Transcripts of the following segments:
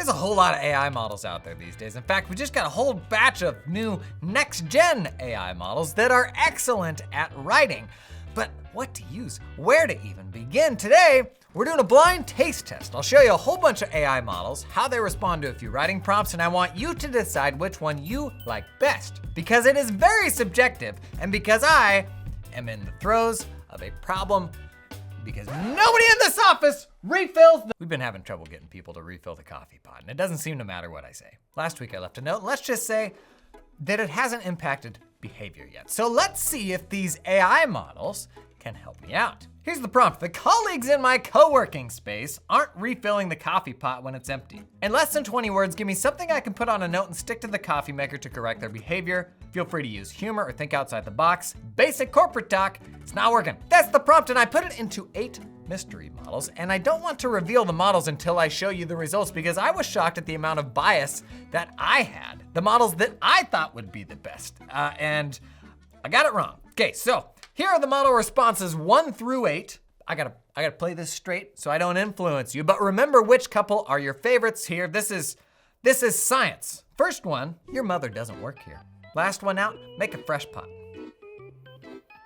There's a whole lot of AI models out there these days. In fact, we just got a whole batch of new next-gen AI models that are excellent at writing. But what to use? Where to even begin? Today, we're doing a blind taste test. I'll show you a whole bunch of AI models, how they respond to a few writing prompts, and I want you to decide which one you like best. Because it is very subjective, and because I am in the throes of a problem because nobody in this office refills We've been having trouble getting people to refill the coffee pot, and it doesn't seem to matter what I say. Last week I left a note, let's just say that it hasn't impacted behavior yet. So let's see if these AI models can help me out. Here's the prompt. The colleagues in my co-working space aren't refilling the coffee pot when it's empty. In less than 20 words, give me something I can put on a note and stick to the coffee maker to correct their behavior. Feel free to use humor or think outside the box. Basic corporate talk, it's not working. That's the prompt, and I put it into 8 mystery models, and I don't want to reveal the models until I show you the results because I was shocked at the amount of bias that I had. The models that I thought would be the best, and I got it wrong. Okay, so here are the model responses 1 through 8. I gotta play this straight so I don't influence you, but remember which couple are your favorites here. This is science. First one, your mother doesn't work here. Last one out, make a fresh pot.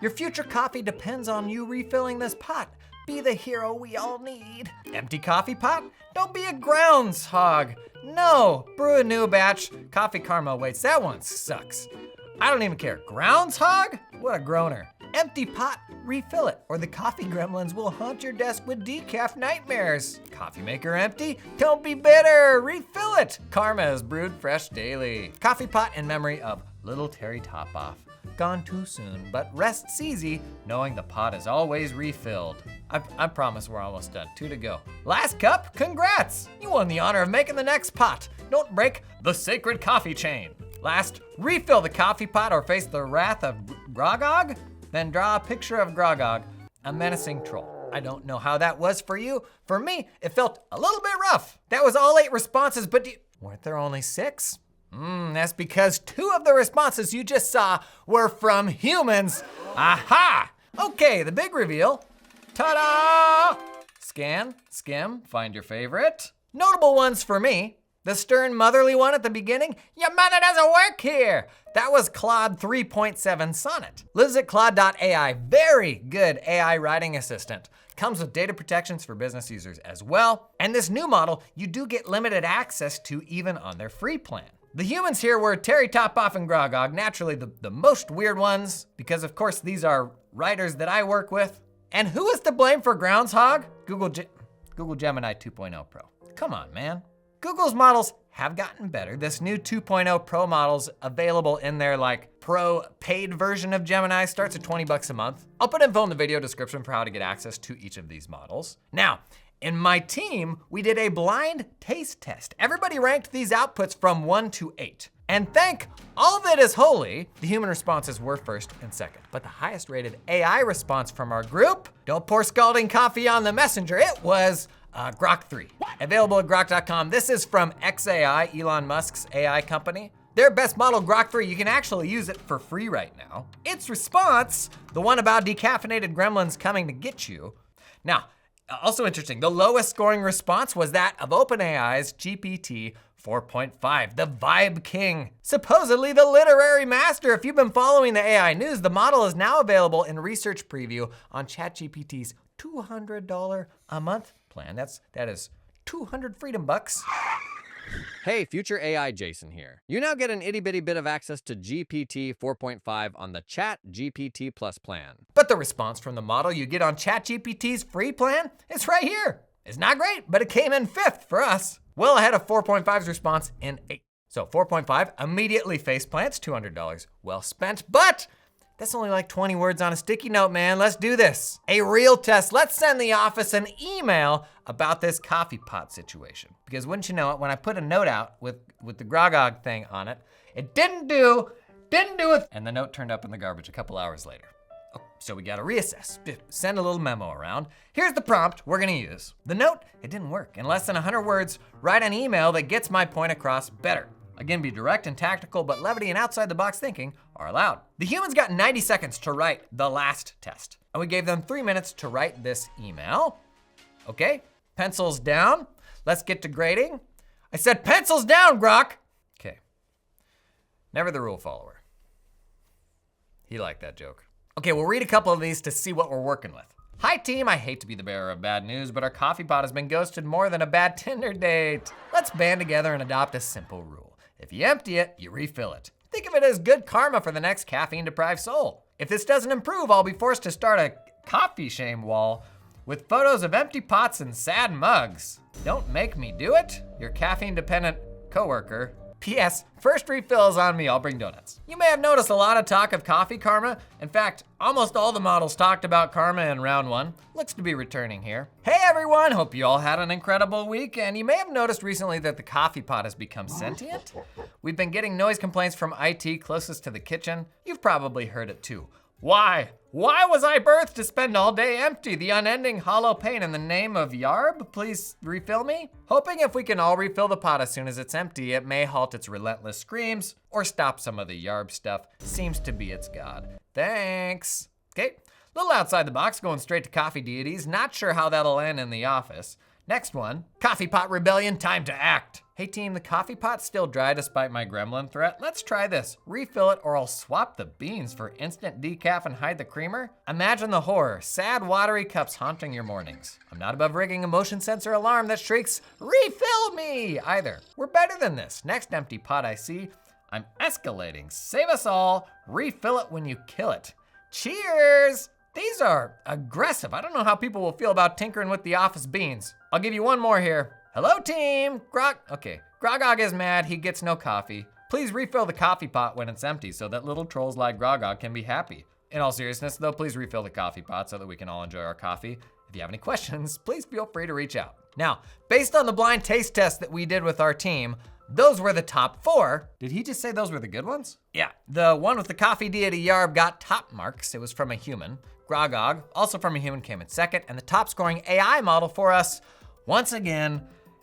Your future coffee depends on you refilling this pot. Be the hero we all need. Empty coffee pot? Don't be a groundhog. No, brew a new batch. Coffee karma waits, that one sucks. I don't even care. Groundhog? What a groaner. Empty pot, refill it, or the coffee gremlins will haunt your desk with decaf nightmares. Coffee maker empty? Don't be bitter, refill it. Karma is brewed fresh daily. Coffee pot in memory of little Terry Topoff. Gone too soon, but rests easy knowing the pot is always refilled. I promise we're almost done, 2 to go. Last cup, congrats! You won the honor of making the next pot. Don't break the sacred coffee chain. Last, refill the coffee pot or face the wrath of Grogog? Then draw a picture of Grogog, a menacing troll. I don't know how that was for you. For me, it felt a little bit rough. That was all 8 responses, but weren't there only 6? That's because 2 of the responses you just saw were from humans. Aha! Okay, the big reveal. Ta-da! Scan, skim, find your favorite. Notable ones for me. The stern motherly one at the beginning, your mother doesn't work here. That was Claude 3.7 Sonnet. Lives at Claude.ai, very good AI writing assistant. Comes with data protections for business users as well. And this new model, you do get limited access to even on their free plan. The humans here were Terry Topoff and Grogog, naturally the most weird ones, because of course these are writers that I work with. And who is to blame for Groundhog? Google Gemini 2.0 Pro. Come on, man. Google's models have gotten better. This new 2.0 Pro model's available in their Pro paid version of Gemini, starts at $20 a month. I'll put info in the video description for how to get access to each of these models. Now, in my team, we did a blind taste test. Everybody ranked these outputs from 1 to 8. And thank all that is holy, the human responses were first and second. But the highest rated AI response from our group, don't pour scalding coffee on the messenger, it was Grok 3. Available at grok.com. This is from xAI, Elon Musk's AI company. Their best model, Grok 3, you can actually use it for free right now. Its response, the one about decaffeinated gremlins coming to get you. Now, also interesting, the lowest scoring response was that of OpenAI's GPT 4.5, the Vibe King. Supposedly the literary master. If you've been following the AI news, the model is now available in research preview on ChatGPT's $200 a month plan. That is 200 freedom bucks. Hey, future AI Jason here. You now get an itty bitty bit of access to GPT 4.5 on the Chat GPT Plus plan. But the response from the model you get on ChatGPT's free plan is right here. It's not great, but it came in 5th for us. Well ahead of 4.5's response in 8th. So 4.5 immediately faceplants, $200 well spent, but that's only like 20 words on a sticky note, man. Let's do this. A real test. Let's send the office an email about this coffee pot situation. Because wouldn't you know it, when I put a note out with the Grogog thing on it, it didn't do it. And the note turned up in the garbage a couple hours later. Oh, so we gotta reassess, send a little memo around. Here's the prompt we're gonna use. The note, it didn't work. In less than 100 words, write an email that gets my point across better. Again, be direct and tactical, but levity and outside the box thinking are allowed. The humans got 90 seconds to write the last test, and we gave them 3 minutes to write this email. Okay, pencils down. Let's get to grading. I said pencils down, Grok. Okay. Never the rule follower. He liked that joke. Okay, we'll read a couple of these to see what we're working with. Hi team, I hate to be the bearer of bad news, but our coffee pot has been ghosted more than a bad Tinder date. Let's band together and adopt a simple rule. If you empty it, you refill it. Think of it as good karma for the next caffeine-deprived soul. If this doesn't improve, I'll be forced to start a coffee shame wall with photos of empty pots and sad mugs. Don't make me do it. Your caffeine-dependent coworker. P.S. First refill is on me, I'll bring donuts. You may have noticed a lot of talk of coffee karma. In fact, almost all the models talked about karma in round 1. Looks to be returning here. Hey everyone, hope you all had an incredible week, and you may have noticed recently that the coffee pot has become sentient. We've been getting noise complaints from IT closest to the kitchen. You've probably heard it too. Why? Why was I birthed to spend all day empty? The unending hollow pain in the name of Yarb? Please refill me? Hoping if we can all refill the pot as soon as it's empty, it may halt its relentless screams or stop some of the Yarb stuff. Seems to be its god. Thanks. Okay, little outside the box, going straight to coffee deities. Not sure how that'll end in the office. Next one, coffee pot rebellion, time to act. Hey team, the coffee pot's still dry despite my gremlin threat. Let's try this. Refill it or I'll swap the beans for instant decaf and hide the creamer. Imagine the horror, sad watery cups haunting your mornings. I'm not above rigging a motion sensor alarm that shrieks, refill me, either. We're better than this. Next empty pot I see, I'm escalating. Save us all, refill it when you kill it. Cheers! These are aggressive. I don't know how people will feel about tinkering with the office beans. I'll give you one more here. Hello team, okay. Grogog is mad, he gets no coffee. Please refill the coffee pot when it's empty so that little trolls like Grogog can be happy. In all seriousness though, please refill the coffee pot so that we can all enjoy our coffee. If you have any questions, please feel free to reach out. Now, based on the blind taste test that we did with our team, those were the top 4. Did he just say those were the good ones? Yeah, the one with the coffee deity Yarb got top marks. It was from a human. Grogog, also from a human, came in second, and the top scoring AI model for us, once again,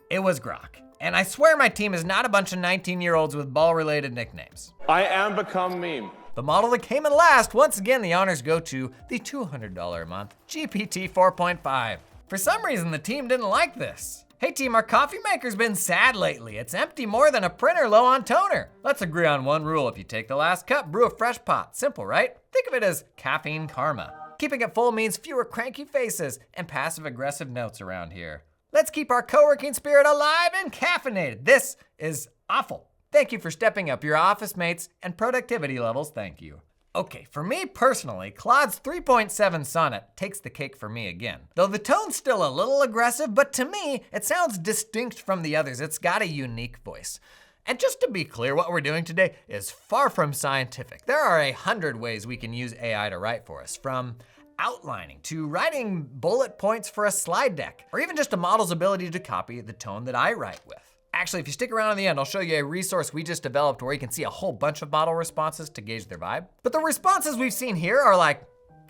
it was Grok. And I swear my team is not a bunch of 19-year-olds with ball-related nicknames. I am become meme. The model that came in last, once again, the honors go to the $200 a month GPT 4.5. For some reason, the team didn't like this. Hey team, our coffee maker's been sad lately. It's empty more than a printer low on toner. Let's agree on one rule. If you take the last cup, brew a fresh pot. Simple, right? Think of it as caffeine karma. Keeping it full means fewer cranky faces and passive-aggressive notes around here. Let's keep our co-working spirit alive and caffeinated. This is awful. Thank you for stepping up your office mates and productivity levels, thank you. Okay, for me personally, Claude's 3.7 sonnet takes the cake for me again. Though the tone's still a little aggressive, but to me, it sounds distinct from the others. It's got a unique voice. And just to be clear, what we're doing today is far from scientific. There are 100 ways we can use AI to write for us, from outlining to writing bullet points for a slide deck, or even just a model's ability to copy the tone that I write with. Actually, if you stick around to the end, I'll show you a resource we just developed where you can see a whole bunch of model responses to gauge their vibe. But the responses we've seen here are like,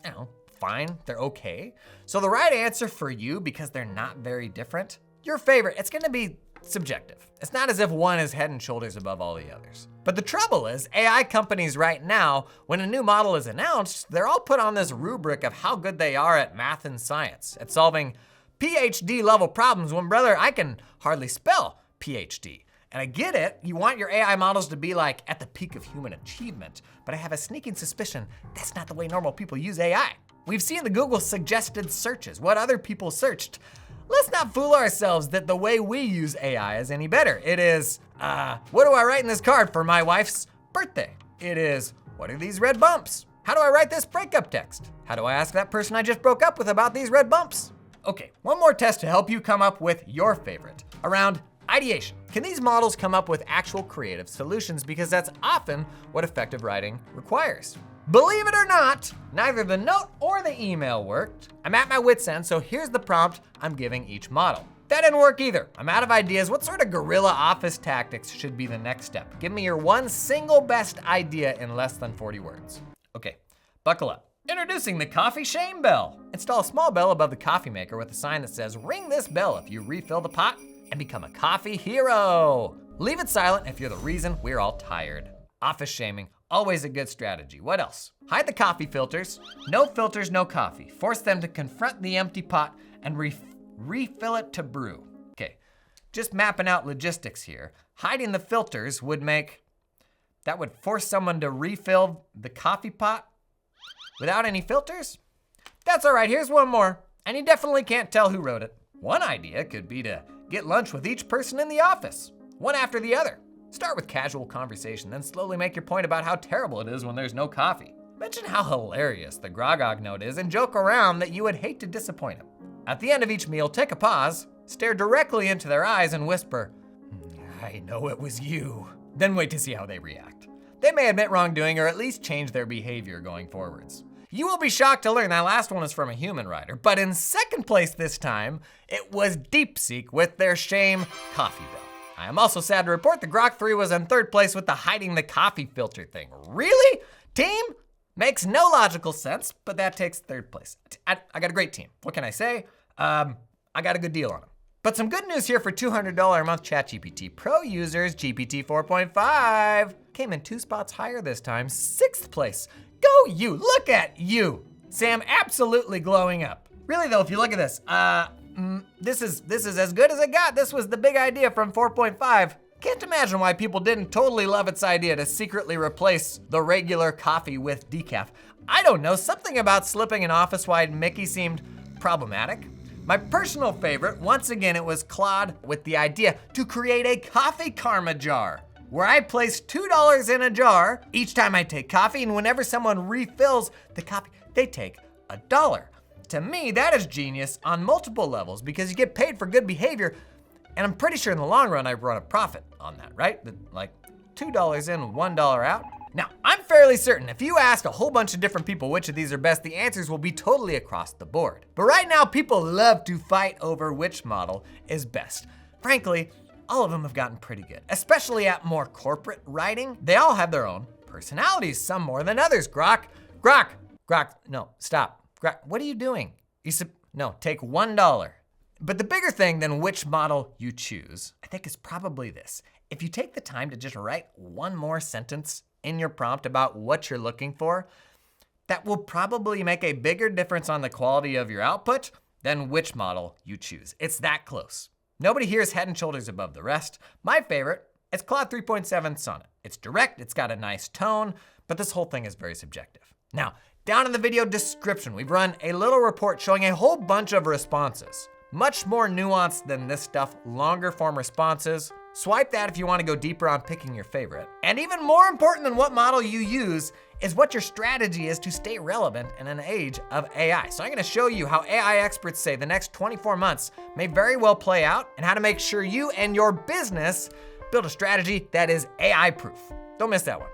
I don't know, fine, they're okay. So the right answer for you, because they're not very different, your favorite, it's gonna be subjective. It's not as if one is head and shoulders above all the others. But the trouble is, AI companies right now, when a new model is announced, they're all put on this rubric of how good they are at math and science, at solving PhD level problems when, brother, I can hardly spell PhD. And I get it, you want your AI models to be like at the peak of human achievement, but I have a sneaking suspicion that's not the way normal people use AI. We've seen the Google suggested searches, what other people searched. Let's not fool ourselves that the way we use AI is any better. It is, what do I write in this card for my wife's birthday? It is, what are these red bumps? How do I write this breakup text? How do I ask that person I just broke up with about these red bumps? Okay, one more test to help you come up with your favorite, around ideation. Can these models come up with actual creative solutions? Because that's often what effective writing requires. Believe it or not, neither the note or the email worked. I'm at my wit's end, so here's the prompt I'm giving each model. That didn't work either. I'm out of ideas. What sort of guerrilla office tactics should be the next step? Give me your one single best idea in less than 40 words. Okay, buckle up. Introducing the coffee shame bell. Install a small bell above the coffee maker with a sign that says, ring this bell if you refill the pot and become a coffee hero. Leave it silent if you're the reason we're all tired. Office shaming, always a good strategy. What else? Hide the coffee filters. No filters, no coffee. Force them to confront the empty pot and refill it to brew. Okay, just mapping out logistics here. Hiding the filters would force someone to refill the coffee pot without any filters? That's all right, here's one more. And you definitely can't tell who wrote it. One idea could be to get lunch with each person in the office, one after the other. Start with casual conversation, then slowly make your point about how terrible it is when there's no coffee. Mention how hilarious the grog note is and joke around that you would hate to disappoint them. At the end of each meal, take a pause, stare directly into their eyes and whisper, "I know it was you." Then wait to see how they react. They may admit wrongdoing or at least change their behavior going forwards. You will be shocked to learn that last one is from a human writer, but in second place this time, it was DeepSeek with their shame coffee bill. I am also sad to report the Grok 3 was in third place with the hiding the coffee filter thing. Really? Team? Makes no logical sense, but that takes third place. I got a great team. What can I say? I got a good deal on them. But some good news here for $200 a month ChatGPT Pro users. GPT 4.5 came in 2 spots higher this time, 6th place. Go you, look at you. Sam absolutely glowing up. Really though, if you look at this, this is as good as it got. This was the big idea from 4.5. Can't imagine why people didn't totally love its idea to secretly replace the regular coffee with decaf. I don't know, something about slipping an office-wide Mickey seemed problematic. My personal favorite, once again, it was Claude with the idea to create a coffee karma jar, where I place $2 in a jar each time I take coffee, and whenever someone refills the coffee, they take $1. To me, that is genius on multiple levels because you get paid for good behavior, and I'm pretty sure in the long run I run a profit on that, right? Like $2 in, $1 out. Now, I'm fairly certain if you ask a whole bunch of different people which of these are best, the answers will be totally across the board. But right now, people love to fight over which model is best. Frankly, all of them have gotten pretty good, especially at more corporate writing. They all have their own personalities, some more than others. Grok, no, stop. Grok, what are you doing? No, take $1. But the bigger thing than which model you choose, I think is probably this. If you take the time to just write one more sentence in your prompt about what you're looking for, that will probably make a bigger difference on the quality of your output than which model you choose. It's that close. Nobody here is head and shoulders above the rest. My favorite is Claude 3.7 Sonnet. It's direct, it's got a nice tone, but this whole thing is very subjective. Now, down in the video description, we've run a little report showing a whole bunch of responses. Much more nuanced than this stuff, longer form responses. Swipe that if you want to go deeper on picking your favorite. And even more important than what model you use is what your strategy is to stay relevant in an age of AI. So I'm gonna show you how AI experts say the next 24 months may very well play out and how to make sure you and your business build a strategy that is AI proof. Don't miss that one.